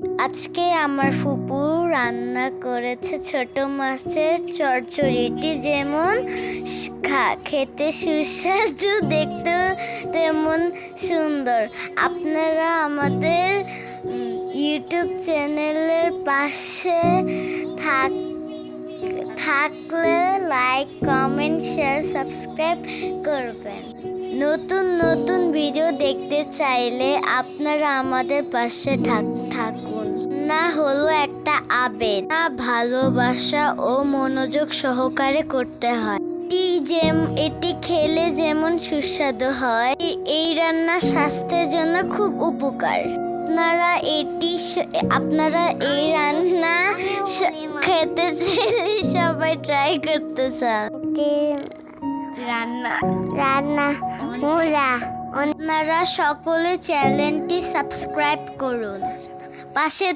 আজকে আমার ফুপু রান্না করেছে ছোট মাছের চচ্চড়িটি, যেমন খেতে সুস্বাদু, দেখতে তেমন সুন্দর। আপনারা আমাদের ইউটিউব চ্যানেলের পাশে থাকলে লাইক, কমেন্ট, শেয়ার, সাবস্ক্রাইব করবেন। নতুন নতুন ভিডিও দেখতে চাইলে আপনারা আমাদের পাশে থাকুন। না হলো একটা আবেগ, না ভালোবাসা ও মনোযোগ সহকারে করতে হয়। এটি খেলে যেমন সুস্বাদু হয়, এই রান্না স্বাস্থ্যের জন্য খুব উপকার। আপনারা এই রান্না খেতে চাইলে সবাই ট্রাই করতে চান। আপনারা সকলে চ্যানেলটি সাবস্ক্রাইব করুন, পাশে